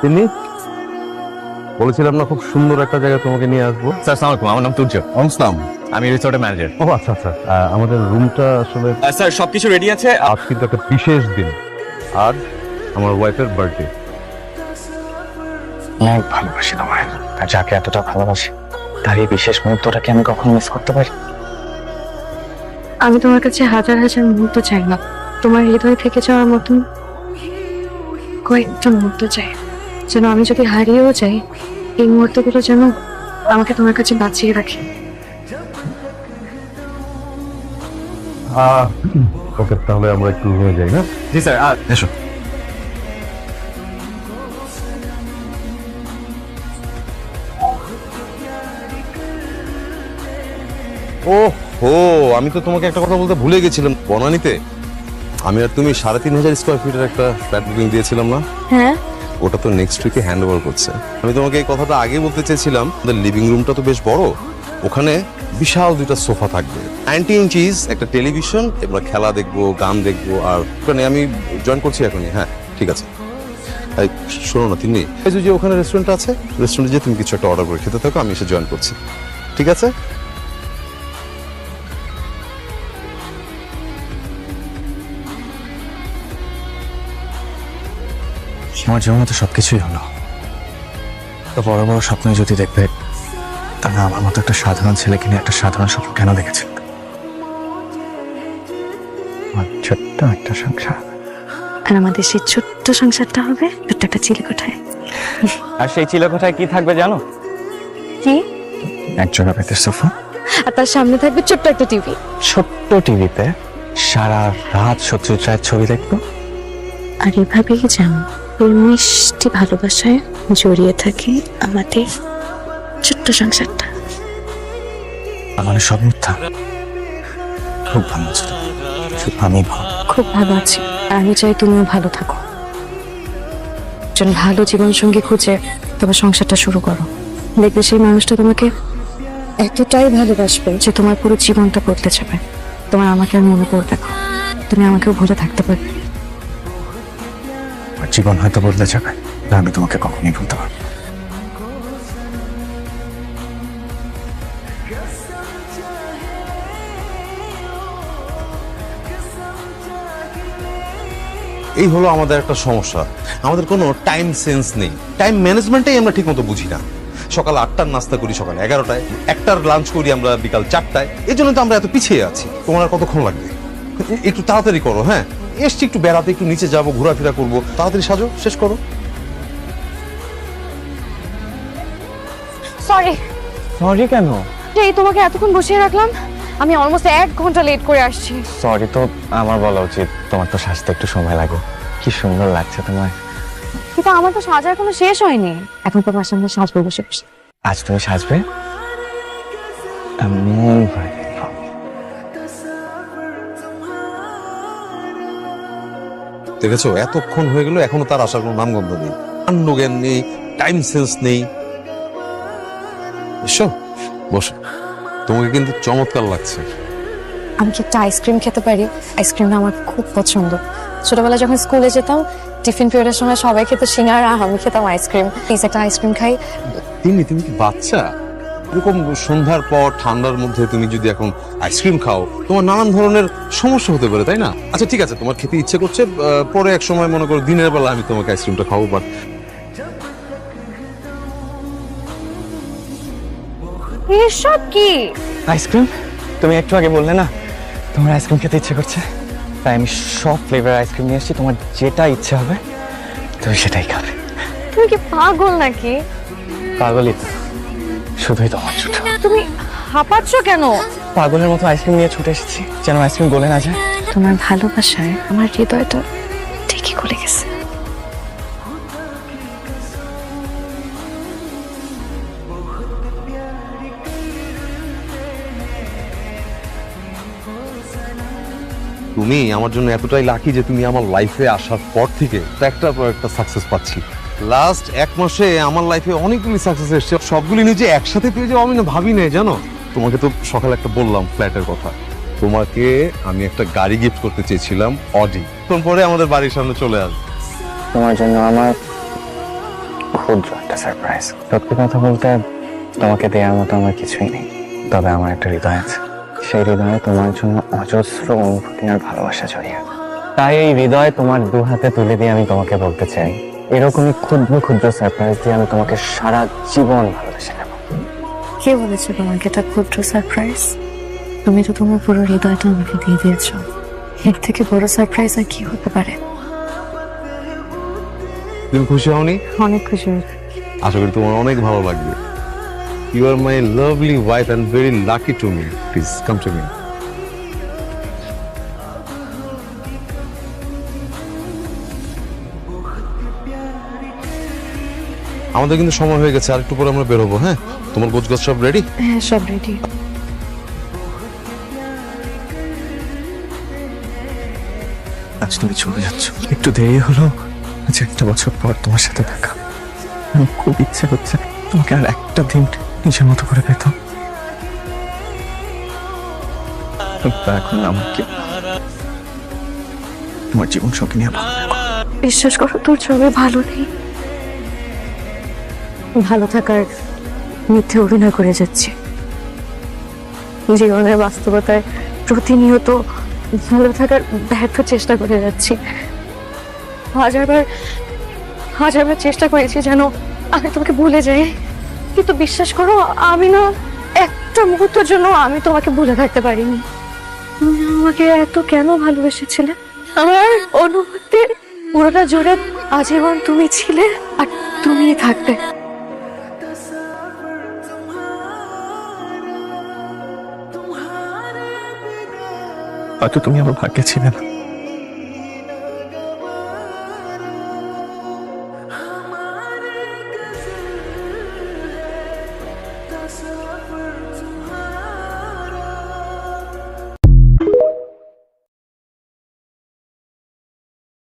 তিনি বলেছিলাম না খুব সুন্দর একটা জায়গায় তোমাকে নিয়ে আসবো। স্যার আসসালামু আলাইকুম, আমার নাম তুর্য, অনসলাম। আমি রিসোর্টের ম্যানেজার। ও আচ্ছা আচ্ছা, আমাদের রুমটা আসলে স্যার সবকিছু রেডি আছে। আজ কিন্তু একটা বিশেষ দিন। আজ আমার ওয়াইফের বার্থডে। অনেক ভালোবাসি তোমায়, আর যাকে এতটা ভালোবাসি তার এই বিশেষ মুহূর্তটাকে আমি কখনো মিস করতে পারি? আমি তোমার কাছে হাজার হাজার মুহূর্ত চাই না, তোমার হৃদয় থেকে যাওয়ার মতন কয়েকটা মুহূর্ত চাই, যেন আমি যদি হারিয়েও যাই এই মুহূর্তগুলো যেন আমাকে তোমার কাছে বাঁচিয়ে রাখে। ওকে, তাহলে আমরা একটু রুমে যাই না? জি স্যার, এসো। ও হো, আমি তো তোমাকে একটা কথা বলতে ভুলে গেছিলাম। বনানীতে আমি আর তুমি 3,500 স্কোয়ার ফিটের একটা ফ্ল্যাট বুকিং দিয়েছিলাম না? হ্যাঁ, ওটা তো নেক্সট উইকে হ্যান্ড ওভার করছে। আমি তোমাকে এই কথাটা আগে বলতে চেয়েছিলাম। আমাদের লিভিং রুমটা তো বেশ বড়, ওখানে বিশাল 2টা সোফা থাকবে, 90 ইঞ্চিস একটা টেলিভিশন, আমরা খেলা দেখবো, গান দেখবো। আর ওখানে আমি জয়েন করছি এখনই। হ্যাঁ ঠিক আছে। এই শোনো না, তিনি এই যে ওখানে রেস্টুরেন্ট আছে, রেস্টুরেন্টে যে তুমি কিছু একটা অর্ডার করে খেতে থাকো, আমি এসে জয়েন করছি। ঠিক আছে? আমার জীবনে তো সবকিছুই হলো, তো বড় বড় স্বপ্ন যদি দেখবে, তাহলে আমার মতো একটা সাধারণ ছেলেকে নিয়ে একটা সাধারণ স্বপ্ন কেন দেখেছে? আমার ছোট্ট একটা সংসার, আর আমাদের সেই ছোট্ট সংসারটা হবে ছোট্ট একটা চিলেকোঠায়। আর সেই চিলেকোঠায় কি থাকবে জানো? কি? একজোড়া বেতের সোফা, আর তার সামনে থাকবে ছোট্ট একটা টিভি। ছোট্ট টিভিতে সারা রাত সত্যজিৎ রায়ের ছবি দেখবো। আর এভাবেই যেন ওই মিষ্টি ভালোবাসায় জড়িয়ে থাকে আমাদের ছোট্ট সংসারটা। আমার সব মিথ্যা, খুব ভালো ছিল, শুধু আমি ভালো। খুব ভালো আছি, আর আমি চাই তুমিও ভালো থাকো। একজন ভালো জীবনসঙ্গী খুঁজে তোমার সংসারটা শুরু করো, দেখবে সেই মানুষটা তোমাকে এতটাই ভালোবাসবে যে তোমার পুরো জীবনটা বদলে যাবে। তোমার আমাকে আর মনে পড়বে না, তুমি আমাকেও ভুলে থাকতে পারবে। আর জীবন হয়তো বদলে যাবে, না আমি তোমাকে কখনই ভুলতে পারবো না। এই হলো আমাদের একটা সমস্যা, আমাদের কোনো টাইম সেন্স নেই, টাইম ম্যানেজমেন্টটাই আমরা ঠিক মতো বুঝি না। সকাল 8টার নাস্তা করি সকাল 11টায়, 1টার লাঞ্চ করি আমরা বিকাল 4টায়। এই জন্য তো আমরা এত পিছিয়ে আছি। তোমার আর কতক্ষণ লাগবে? একটু তাড়াতাড়ি করো। হ্যাঁ এসছি একটু বেড়াতে, একটু নিচে যাবো, ঘোরাফেরা করবো, তাড়াতাড়ি সাজো, শেষ করো। সরি, সরি কেন? এই তোমাকে এতক্ষণ বসিয়ে রাখলাম, আমি অলমোস্ট 1 ঘন্টা লেট করে আসছি। সরি তো আমার বলা উচিত, তোমার তো সাজতে একটু সময় লাগে। কি সুন্দর লাগছে তোমায়। কিন্তু আমার তো সাজার কোনো শেষ হয়নি, এখন তোমার সামনে সাজবো বসে বসে। আজ তুমি সাজবে? আমি দেখেছো এতক্ষণ হয়ে গেল, এখনো তার আসার কোনো নামগন্ধ নেই, জ্ঞান নেই, টাইম সেন্স নেই। এসো বসো, তোমাকে কিন্তু চমৎকার লাগছে। আমি কি একটা আইসক্রিম খেতে পারি? আইসক্রিমটা আমার খুব পছন্দ। ছোটবেলায় যখন স্কুলে যেতাম, টিফিন পিরিয়ডের সময় সবাই খেত সিঙ্গারা, আমি খেতাম আইসক্রিম। প্লিজ একটা আইসক্রিম খাই। তুমি কি বাচ্চা? এরকম সন্ধ্যার পর ঠান্ডার মধ্যে তুমি যদি এখন আইসক্রিম খাও, তোমার নানান ধরনের সমস্যা হতে পারে, তাই না? আচ্ছা ঠিক আছে, তোমার খেতে ইচ্ছে করছে, পরে এক সময় মনে করো দিনের বেলা আমি তোমাকে আইসক্রিমটা খাবো। বাট এসব কি? আইসক্রিম? তুমি একটু আগে বললে না তোমার আইসক্রিম খেতে ইচ্ছে করছে, তাই আমি সব ফ্লেভার আইসক্রিম নিয়ে এসেছি। তোমার যেটা ইচ্ছে হবে তুমি সেটাই খাবে। তুমি কি পাগল নাকি? পাগলই তো, শুধুই তোমার ছুটে। তুমি হাঁপাচ্ছ কেন? পাগলের মতো আইসক্রিম নিয়ে ছুটে এসেছি, যেন আইসক্রিম গলে না যায়। তোমার ভালোবাসায় আমার হৃদয়টা ঠিকই গলে গেছে। তুমি আমার জন্য এতটাই লাকি যে তুমি আমার লাইফে আসার পর থেকে একটার পর একটা সাকসেস পাচ্ছি। লাস্ট 1 মাসে আমার লাইফে অনেকগুলি সাকসেস এসছে, সবগুলি নিজে একসাথে পেয়ে যাবো আমি না ভাবি নাই, জানো? তোমাকে তো সকালে একটা বললাম ফ্ল্যাটের কথা, তোমাকে আমি একটা গাড়ি গিফট করতে চেয়েছিলাম, অডি। তখন পরে আমাদের বাড়ির সামনে চলে আসবে। তোমার জন্য আমার ক্ষুদ্র একটা সারপ্রাইজ। সত্যি কথা বলতে তোমাকে দেওয়ার মতো আমার কিছুই নেই, তবে আমার একটা হৃদয় আছে। সেই হৃদয়ে তোমার জন্য অজস্র অনুভূতি আর ভালোবাসা জড়িয়ে। তাই এই হৃদয় তোমার দু হাতে তুলে দিয়ে আমি তোমাকে বলতে চাই, এরকমই ক্ষুদ্র ক্ষুদ্র সারপ্রাইজ দিয়ে আমি তোমাকে সারা জীবন ভালোবেসে নেব। কে বলেছে তোমাকে এটা ক্ষুদ্র সারপ্রাইজ? তুমি তো তোমার পুরো হৃদয়টা আমাকে দিয়ে দিয়েছো। এর থেকে বড় সারপ্রাইজ আর কি হতে পারে? তুমি খুশি হওনি? অনেক খুশি হয়েছি। আশা করি তোমার অনেক ভালো লাগবে। You are my lovely wife and very lucky to me. Please come to me. আমাদের কিন্তু সময় হয়ে গেছে, আর একটু পরে আমরা বেরোবো। হ্যাঁ, তোমার গোছগাছ সব রেডি? হ্যাঁ, সব রেডি। আজ তুমি চলে যাচ্ছ, একটু দেরি হলো। আজ একটা বছর পর তোমার সাথে দেখা, আমার খুব ইচ্ছে হচ্ছে তোমাকে আর একটা দিন নিজের মতো করে পেতাম। এখন আমাকে তোমার জীবন সঙ্গে নিয়ে বিশ্বাস করো, তোর ছবি ভালো নেই। ভালো থাকার মিথ্যে অভিনয় করে যাচ্ছি। জীবনের বাস্তবতায় প্রতিনিয়ত ভালো থাকার ব্যর্থ চেষ্টা করে যাচ্ছি। হাজারবার চেষ্টা করেছি যেন আমি তোমাকে ভুলে যাই, কিন্তু বিশ্বাস করো আমি না একটা মুহূর্তের জন্য আমি তোমাকে ভুলে থাকতে পারিনি। তুমি আমাকে এত কেন ভালোবেসেছিলে? আমার অনুভূতির পুরোটা জুড়ে আজীবন তুমি ছিলে আর তুমিই থাকবে। হয়তো তুমি আমার ভাগ্যে ছিলে না, Suffer to